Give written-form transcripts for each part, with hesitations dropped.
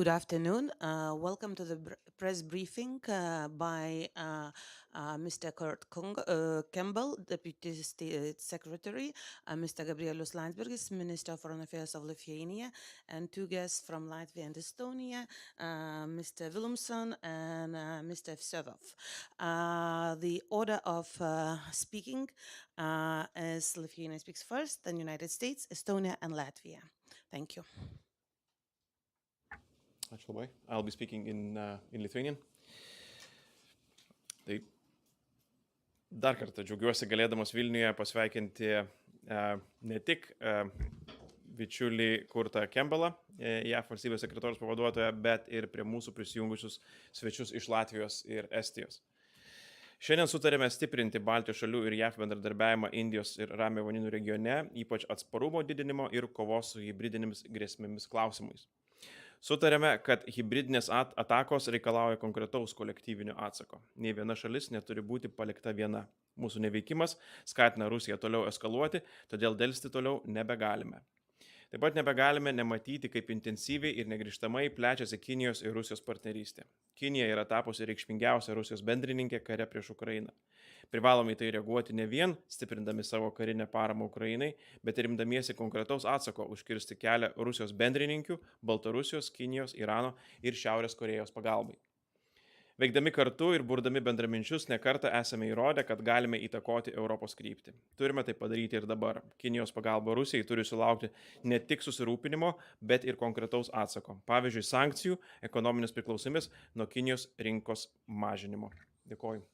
Good afternoon. Welcome to the press briefing by Mr. Campbell, Deputy State Secretary, Mr. Gabrielius Landsbergis, Minister of Foreign Affairs of Lithuania, and two guests from Latvia and Estonia, Mr. Vilumsons and Mr. Vseviov. The order of speaking is Lithuania speaks first, then United States, Estonia, and Latvia. Thank you. Ačiū labai. I'll be speaking in Lithuanian. Tai dar kartą džiaugiuosi galėdamas Vilniuje pasveikinti ne tik bičiulį Kurtą Campbellą, JAF valstybės sekretoriaus pavaduotoją, bet ir prie mūsų prisijungusius svečius iš Latvijos ir Estijos. Šiandien sutarėme stiprinti Baltijos šalių ir JAF bendradarbiavimą Indijos ir Ramiojo vandenynų regione, ypač atsparumo didinimo ir kovos su hibridinėmis grėsmėmis klausimais. Sutarėme, kad hibridinės atakos reikalauja konkretaus kolektyvinio atsako. Nei viena šalis neturi būti palikta viena. Mūsų neveikimas skatina Rusiją toliau eskaluoti, todėl delsti toliau nebegalime. Taip pat nebegalime nematyti, kaip intensyviai ir negrįžtamai plečiasi Kinijos ir Rusijos partnerystė. Kinija yra tapusi reikšmingiausia Rusijos bendrininkė kare prieš Ukrainą. Privalome į tai reaguoti ne vien stiprindami savo karinę paramą Ukrainai, bet ir imdamiesi konkretaus atsako užkirsti kelią Rusijos bendrininkių, Baltarusijos, Kinijos, Irano ir Šiaurės Korėjos pagalbai. Veikdami kartu ir burdami bendraminčius nekartą esame įrodę, kad galime įtakoti Europos kryptį. Turime tai padaryti ir dabar. Kinijos pagalba Rusijai turi sulaukti ne tik susirūpinimo, bet ir konkretaus atsako. Pavyzdžiui, sankcijų, ekonominės priklausomybės nuo Kinijos rinkos mažinimo. Dėkoju.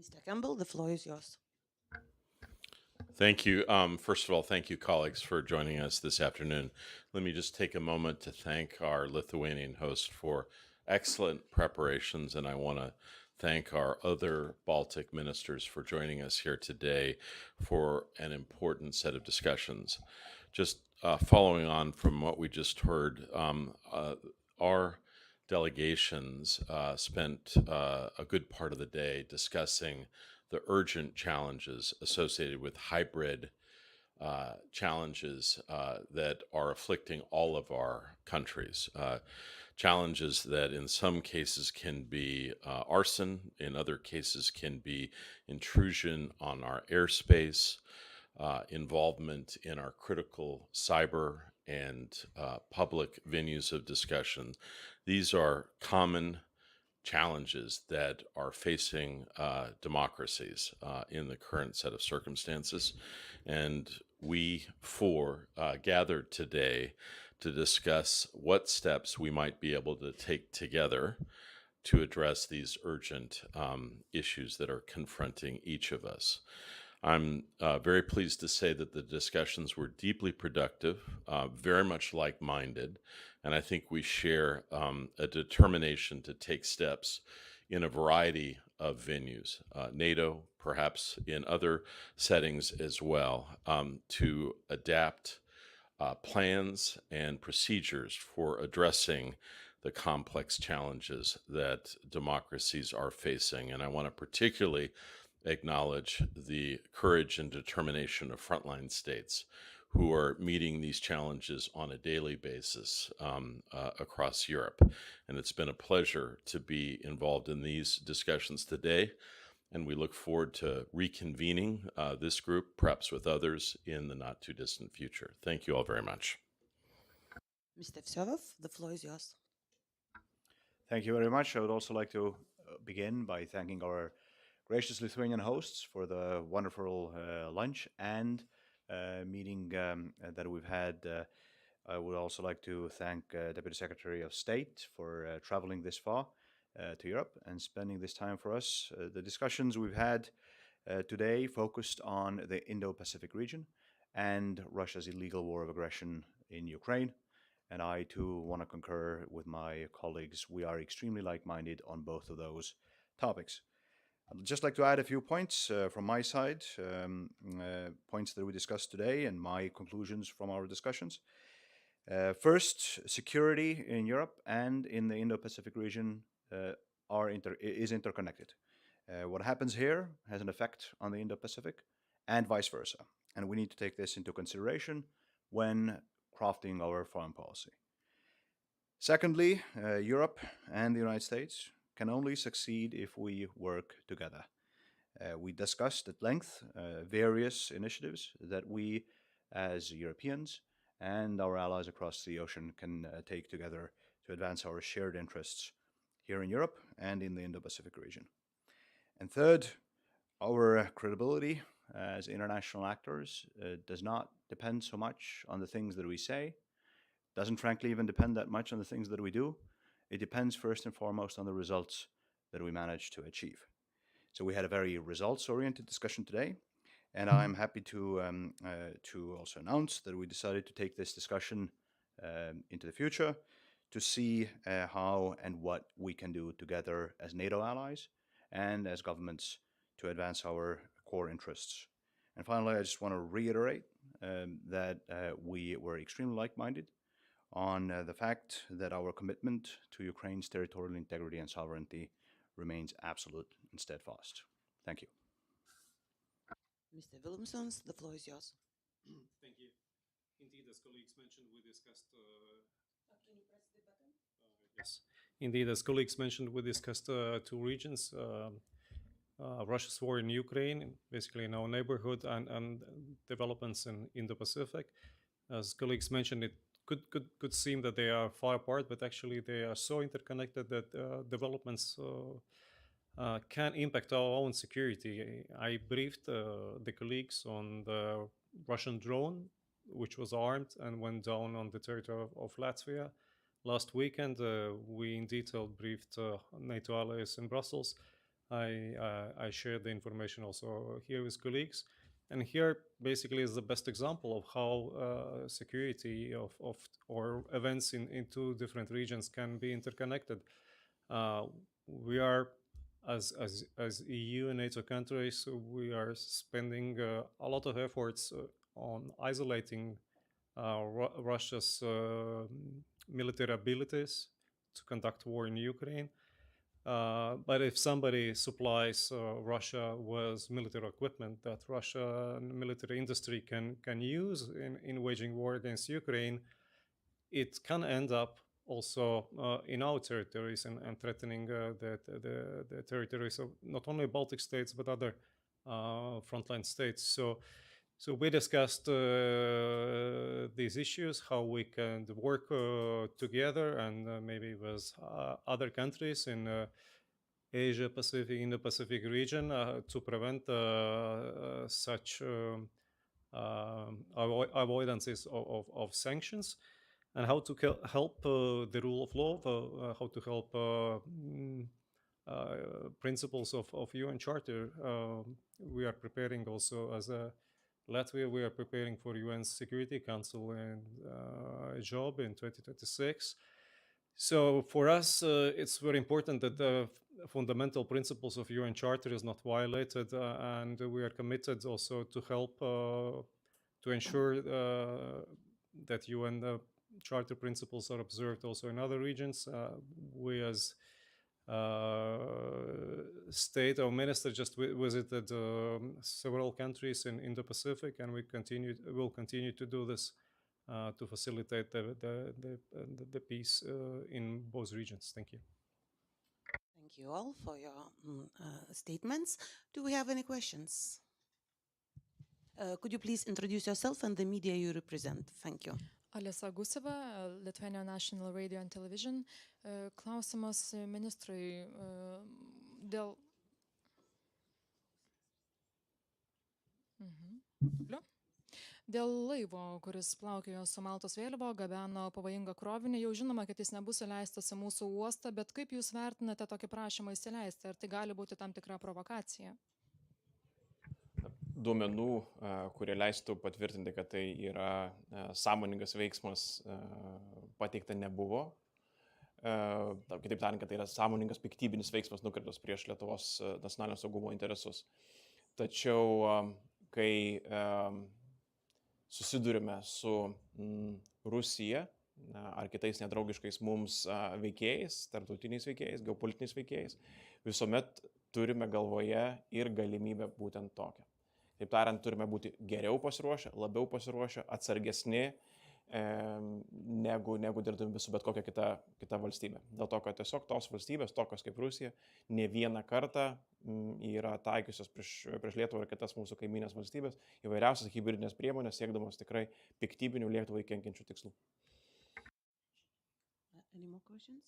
Mr. Campbell, the floor is yours. Thank you. First of all, thank you, colleagues, for joining us this afternoon. Let me just take a moment to thank our Lithuanian host for excellent preparations, and I want to thank our other Baltic ministers for joining us here today for an important set of discussions. Just following on from what we just heard, our delegations spent a good part of the day discussing the urgent challenges associated with hybrid challenges that are afflicting all of our countries. Challenges that in some cases can be arson, in other cases can be intrusion on our airspace, involvement in our critical cyber and public venues of discussion. These are common challenges that are facing democracies in the current set of circumstances. And we four gathered today to discuss what steps we might be able to take together to address these urgent issues that are confronting each of us. I'm very pleased to say that the discussions were deeply productive, very much like-minded, and I think we share a determination to take steps in a variety of venues, NATO, perhaps in other settings as well, to adapt plans and procedures for addressing the complex challenges that democracies are facing. And I want to particularly acknowledge the courage and determination of frontline states who are meeting these challenges on a daily basis across Europe. And it's been a pleasure to be involved in these discussions today. And we look forward to reconvening this group, perhaps with others, in the not too distant future. Thank you all very much. Mr. Vseviov, the floor is yours. Thank you very much. I would also like to begin by thanking our gracious Lithuanian hosts for the wonderful lunch and meeting that we've had. I would also like to thank Deputy Secretary of State for traveling this far to Europe and spending this time for us. The discussions we've had today focused on the Indo-Pacific region and Russia's illegal war of aggression in Ukraine. And I too want to concur with my colleagues. We are extremely like-minded on both of those topics. I'd just like to add a few points from my side, points that we discussed today and my conclusions from our discussions. First, security in Europe and in the Indo-Pacific region is interconnected. What happens here has an effect on the Indo-Pacific and vice versa. And we need to take this into consideration when crafting our foreign policy. Secondly, Europe and the United States can only succeed if we work together. We discussed at length various initiatives that we as Europeans and our allies across the ocean can take together to advance our shared interests here in Europe and in the Indo-Pacific region. And third, our credibility as international actors does not depend so much on the things that we say, doesn't frankly even depend that much on the things that we do. It depends first and foremost on the results that we manage to achieve. So we had a very results-oriented discussion today, and I'm happy to also announce that we decided to take this discussion into the future to see how and what we can do together as NATO allies and as governments to advance our core interests. And finally, I just want to reiterate that we were extremely like-minded on the fact that our commitment to Ukraine's territorial integrity and sovereignty remains absolute and steadfast. Thank you. Mr. Vilumsons, the floor is yours. Thank you. Indeed, as colleagues mentioned, we discussed... Can you press the button? Yes. Indeed, as colleagues mentioned, we discussed two regions, Russia's war in Ukraine, basically in our neighborhood, and developments in Indo-Pacific. As colleagues mentioned, it could seem that they are far apart, but actually they are so interconnected that developments can impact our own security. I briefed the colleagues on the Russian drone, which was armed and went down on the territory of Latvia. Last weekend, we in detail briefed NATO allies in Brussels. I shared the information also here with colleagues. And here basically is the best example of how security or events in two different regions can be interconnected. We are, as EU and NATO countries, we are spending a lot of efforts on isolating Russia's military abilities to conduct war in Ukraine. But if somebody supplies Russia with military equipment that Russian military industry can use in waging war against Ukraine, it can end up also in our territories and threatening the territories of not only Baltic states but other frontline states. So we discussed these issues, how we can work together and maybe with other countries in Asia Pacific, Indo-Pacific region to prevent such avoidances of sanctions, and how to help the rule of law, how to help principles of UN Charter. We are preparing also as a Latvia, we are preparing for UN Security Council and a job in 2026. So for us, it's very important that the fundamental principles of UN Charter is not violated, and we are committed also to help to ensure that UN Charter principles are observed also in other regions. We as state or minister just visited several countries in Indo-Pacific, and will continue to do this to facilitate the peace in both regions. Thank you. Thank you all for your statements. Do we have any questions? Could you please introduce yourself and the media you represent? Thank you. Alisa Guseva, Lithuania National Radio and Television. Klausimas ministrui dėl... Dėl laivo, kuris plaukiojo su Maltos vėliava, gabeno pavojingą krovinį, jau žinoma, kad jis nebus įleistas į mūsų uostą, bet kaip jūs vertinate tokį prašymą įsileisti? Ar tai gali būti tam tikra provokacija? Duomenų, kurie leistų patvirtinti, kad tai yra sąmoningas veiksmas, pateikta nebuvo. Kitaip tariant, kad tai yra sąmoningas piktybinis veiksmas nukreiptas prieš Lietuvos nacionalinio saugumo interesus. Tačiau, kai susidurime su Rusija ar kitais nedraugiškais mums veikėjais, tarptautiniais veikėjais, geopolitiniais veikėjais, visuomet turime galvoje ir galimybę būtent tokią, Taip tariant, turime būti geriau pasiruošę, labiau pasiruošę, atsargesni, negu dirbdami su bet kokia kita valstybė. Dėl to, kad tiesiog tos valstybės, tokios kaip Rusija, ne vieną kartą yra taikiusios prieš Lietuvą ir kitas mūsų kaiminės valstybės įvairiausias hibridinės priemonės, siekdamos tikrai piktybinių Lietuvai kenkiančių tikslų. Any more questions?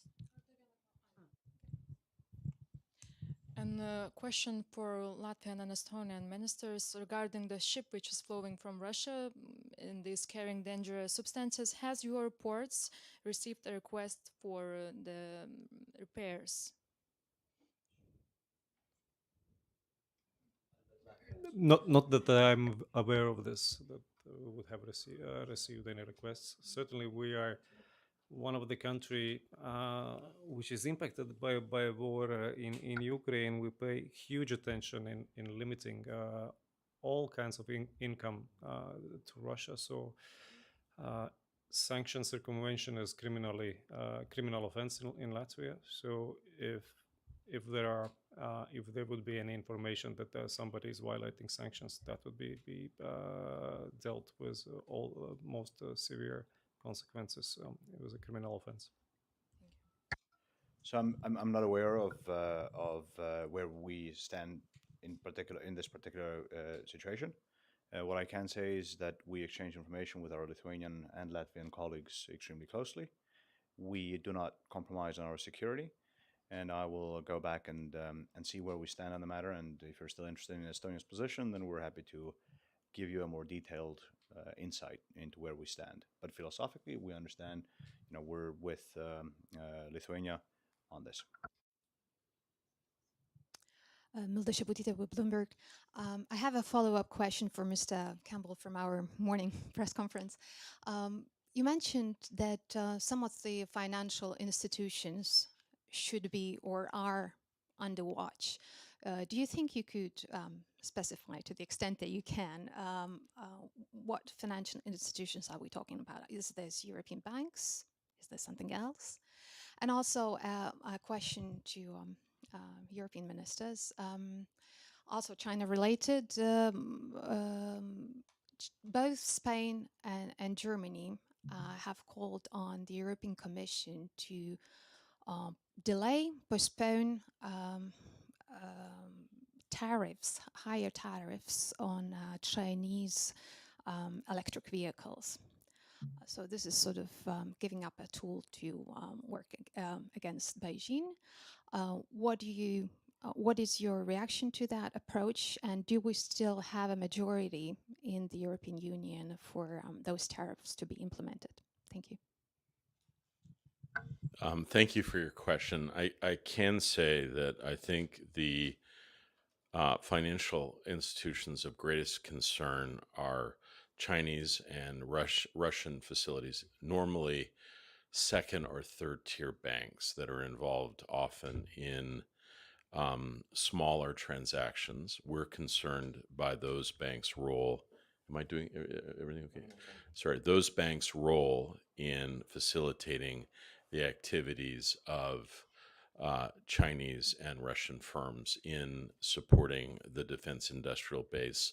And a question for Latvian and Estonian ministers regarding the ship which is flowing from Russia and is carrying dangerous substances. Has your ports received a request for the repairs? Not that I'm aware of this, that we would have received any requests. Certainly we are one of the country which is impacted by war in Ukraine. We pay huge attention in limiting all kinds of income to Russia. So sanctions circumvention is criminal offense in Latvia. So if there would be any information that somebody is violating sanctions, that would be dealt with all most severe consequences. It was a criminal offense. So I'm not aware of where we stand in this particular situation. What I can say is that we exchange information with our Lithuanian and Latvian colleagues extremely closely. We do not compromise on our security, and I will go back and see where we stand on the matter. And if you're still interested in Estonia's position, then we're happy to give you a more detailed insight into where we stand. But philosophically, we understand, we're with Lithuania on this. Milda Shaputita with Bloomberg. I have a follow-up question for Mr. Campbell from our morning press conference. You mentioned that some of the financial institutions should be or are under watch. Do you think you could specify, to the extent that you can, what financial institutions are we talking about? Is this European banks? Is there something else? And also a question to European ministers, also China-related. Both Spain and Germany have called on the European Commission to delay, postpone tariffs, higher tariffs on Chinese electric vehicles. So this is sort of giving up a tool to work against Beijing. What is your reaction to that approach? And do we still have a majority in the European Union for those tariffs to be implemented? Thank you. Thank you for your question. I can say that I think the financial institutions of greatest concern are Chinese and Russian facilities, normally second or third tier banks that are involved often in smaller transactions. We're concerned by those banks' role. Am I doing everything okay? Sorry, those banks' role in facilitating the activities of Chinese and Russian firms in supporting the defense industrial base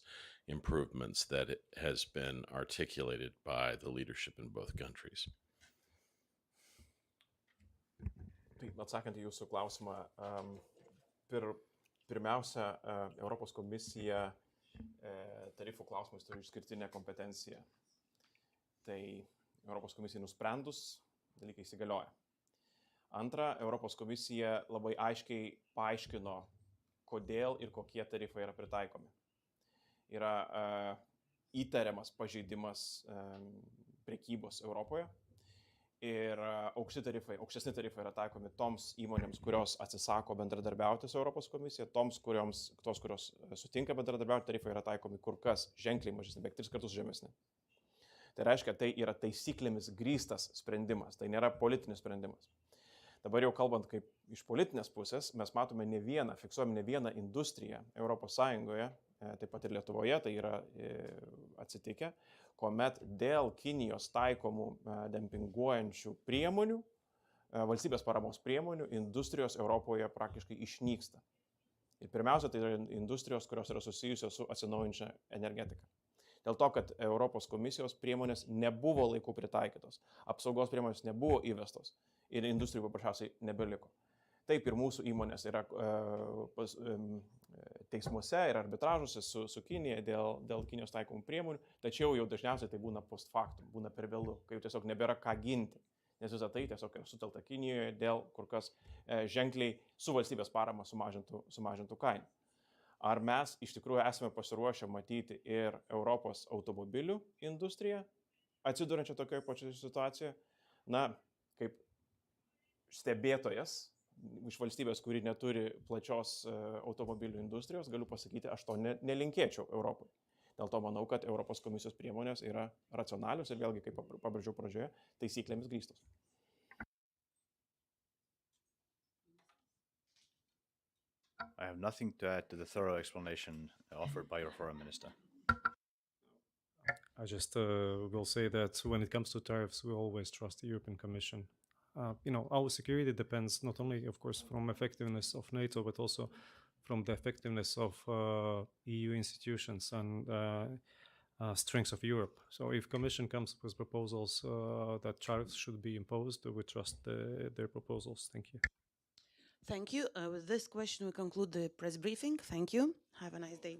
improvements that it has been articulated by the leadership in both countries. Atsakant į jūsų klausimą, pirmiausia, Europos komisija tarifų klausimus turi išskirtinę kompetenciją. Tai Europos komisija nusprendus, dalykai įsigalioja. Antra, Europos komisija labai aiškiai paaiškino, kodėl ir kokie tarifai yra pritaikomi. Yra įtariamas pažeidimas prekybos Europoje ir aukštesni tarifai yra taikomi toms įmonėms, kurios atsisako bendradarbiauti su Europos komisija, tos, kurios sutinka bendradarbiauti, tarifai yra taikomi kur kas ženkliai mažesni, beveik 3 kartus žemesni. Tai reiškia, tai yra taisyklėmis grįstas sprendimas, tai nėra politinis sprendimas. Dabar jau kalbant kaip iš politinės pusės, mes matome fiksuojame ne vieną industriją Europos Sąjungoje, taip pat ir Lietuvoje, tai yra atsitikę, kuomet dėl Kinijos taikomų dempinguojančių priemonių, valstybės paramos priemonių, industrijos Europoje praktiškai išnyksta. Ir pirmiausia, tai yra industrijos, kurios yra susijusios su atsinaujinčia energetika. Dėl to, kad Europos komisijos priemonės nebuvo laiku pritaikytos, apsaugos priemonės nebuvo įvestos ir industrijų paprasčiausiai nebeliko. Taip ir mūsų įmonės yra teismuose ir arbitražuose su Kinija dėl Kinijos taikomų priemonių, tačiau jau dažniausiai tai būna post factum, būna per vėlu, kai jau tiesiog nebėra ką ginti, nes visą tai tiesiog yra sutelta Kinijoje dėl kur kas ženkliai su valstybės parama sumažintų kainų. Ar mes iš tikrųjų esame pasiruošę matyti ir Europos automobilių industriją atsidurančią tokioje pačioje situacijoje? Na, kaip stebėtojas iš valstybės, kuri neturi plačios automobilių industrijos, galiu pasakyti, aš to nelinkėčiau Europai. Dėl to manau, kad Europos komisijos priemonės yra racionalios ir vėlgi, kaip pabrėžiau pradžioje, taisyklėmis grįstos. I have nothing to add to the thorough explanation offered by your foreign minister. I just will say that when it comes to tariffs, we always trust the European Commission. Our security depends not only, of course, from effectiveness of NATO, but also from the effectiveness of EU institutions and strengths of Europe. So if Commission comes with proposals that tariffs should be imposed, we trust their proposals. Thank you. Thank you. With this question, we conclude the press briefing. Thank you. Have a nice day.